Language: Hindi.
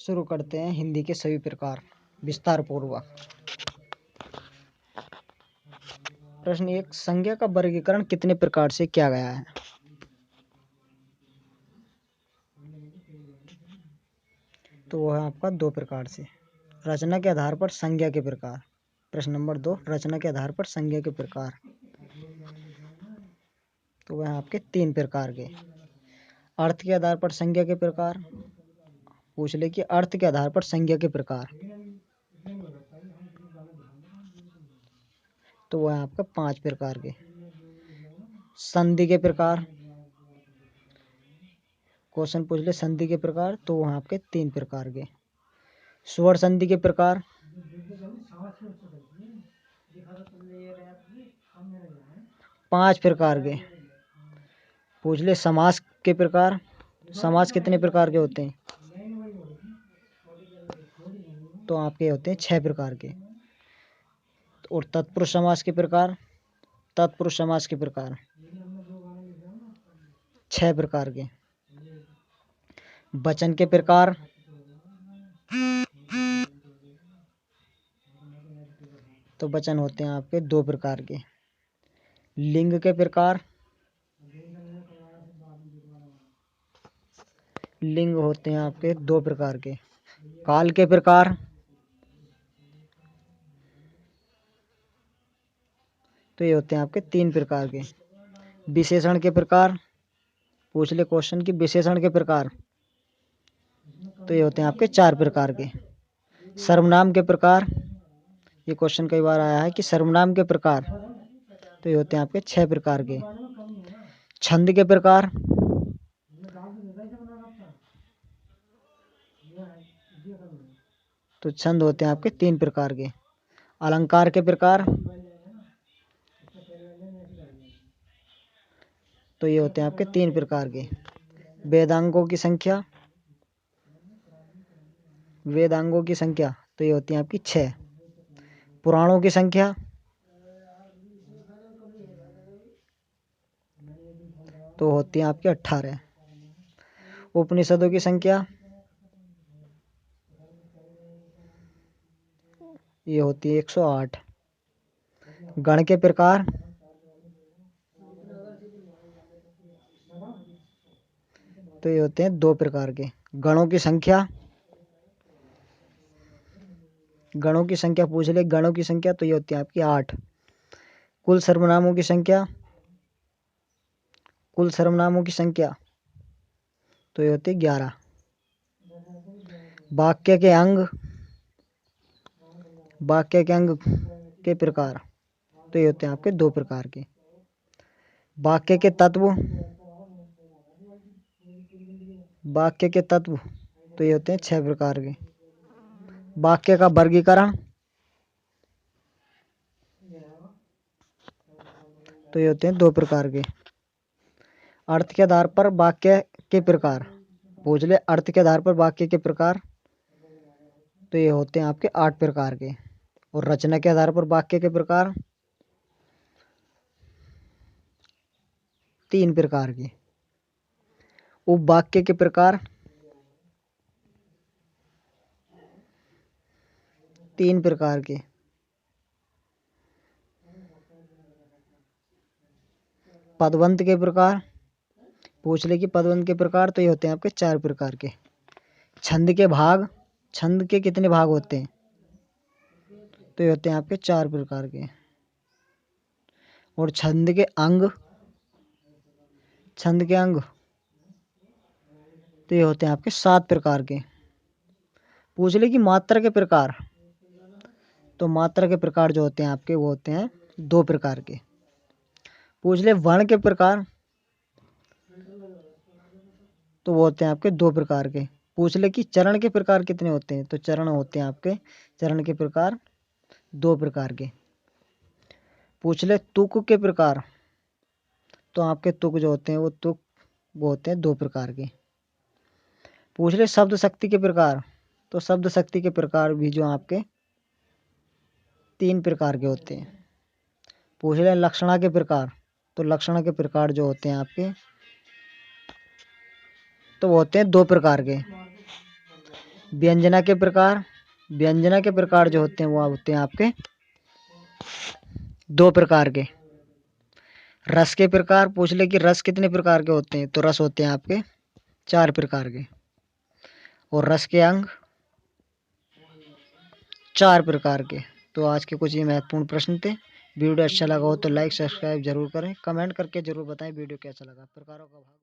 शुरू करते हैं हिंदी के सभी प्रकार विस्तार पूर्वक। प्रश्न 1, संज्ञा का वर्गीकरण कितने प्रकार से किया गया है? तो वह है आपका 2 प्रकार से। रचना के आधार पर संज्ञा के प्रकार। प्रश्न नंबर 2, रचना के आधार पर संज्ञा के प्रकार। तो वह आपके 3 प्रकार के। अर्थ के आधार पर संज्ञा के प्रकार। पूछ ले कि अर्थ के आधार पर संज्ञा के प्रकार। तो वह है आपका 5 प्रकार के। संधि के प्रकार। क्वेश्चन पूछ ले संधि के प्रकार, तो वह आपके 3 प्रकार के। स्वर संधि के प्रकार। पांच प्रकार के। पूछ ले समास के प्रकार। समास कितने प्रकार के होते हैं? तो आपके होते हैं 6 प्रकार के। और तत्पुरुष समास के प्रकार। तत्पुरुष समास के प्रकार 6 प्रकार के। वचन के प्रकार। तो वचन होते हैं आपके 2 प्रकार के। लिंग के प्रकार। लिंग होते हैं आपके 2 प्रकार के। काल के प्रकार। तो ये होते हैं आपके 3 प्रकार के। विशेषण के प्रकार। पूछ ले क्वेश्चन की विशेषण के प्रकार। तो ये होते हैं आपके 4 प्रकार के। सर्वनाम के प्रकार। ये क्वेश्चन कई बार आया है कि सर्वनाम के प्रकार। तो ये होते हैं आपके 6 प्रकार के। छंद के प्रकार। तो छंद होते हैं आपके 3 प्रकार के। अलंकार के प्रकार। तो ये होते हैं आपके 3 प्रकार के। वेदांगों की संख्या। वेदांगों की संख्या तो ये होती है आपकी 6। पुराणों की संख्या। तो होती है आपकी 18। उपनिषदों की संख्या ये होती है 108। गण के प्रकार। तो ये होते हैं 2 प्रकार के। गणों की संख्या। गणों की संख्या पूछ ले गणों की संख्या तो ये होती है आपकी 8। कुल सर्वनामों की संख्या। कुल सर्वनामों की संख्या तो ये होती है 11। वाक्य के अंग। वाक्य के अंग के प्रकार तो ये होते हैं आपके 2 प्रकार के। वाक्य के तत्व। वाक्य के तत्व तो ये होते हैं 6 प्रकार के। वाक्य का वर्गीकरण। तो ये होते हैं 2 प्रकार के। अर्थ के आधार पर वाक्य के प्रकार। पूछ ले अर्थ के आधार पर वाक्य के प्रकार। तो ये होते हैं आपके 8 प्रकार के। और रचना के आधार पर वाक्य के प्रकार 3 प्रकार के। उपवाक्य के प्रकार 3 प्रकार के। पदवंत के प्रकार। पूछ ले कि पदवंत के प्रकार तो ये होते हैं आपके 4 प्रकार के। छंद के भाग। छंद के कितने भाग होते हैं? तो ये होते हैं आपके 4 प्रकार के। और छंद के अंग। छंद के अंग तो ये होते हैं आपके 7 प्रकार के। पूछ ले कि मात्रा के प्रकार। तो मात्रा के प्रकार जो होते हैं आपके वो होते हैं 2 प्रकार के। पूछ ले वर्ण के प्रकार। तो वो होते हैं आपके 2 प्रकार के। पूछ ले कि चरण के प्रकार कितने होते हैं? तो चरण होते हैं आपके चरण के प्रकार 2 प्रकार के। पूछ ले तुक के प्रकार। तो आपके तुक जो होते हैं वो होते हैं 2 प्रकार के। पूछ ले शब्द शक्ति के प्रकार। तो शब्द शक्ति के प्रकार भी जो आपके 3 प्रकार के होते हैं। पूछ ले लक्षणा के प्रकार। तो लक्षणा के प्रकार जो होते हैं आपके तो वो होते हैं 2 प्रकार के। व्यंजना के प्रकार, व्यंजना के प्रकार जो होते हैं वो होते हैं आपके दो प्रकार के। रस के प्रकार, पूछ ले कि रस कितने प्रकार के होते हैं, तो रस होते हैं आपके चार प्रकार के। और रस के अंग चार प्रकार के। तो आज के कुछ ये महत्वपूर्ण प्रश्न थे। वीडियो अच्छा लगा हो तो लाइक सब्सक्राइब जरूर करें, कमेंट करके जरूर बताएं वीडियो कैसा लगा। प्रकारों का भाग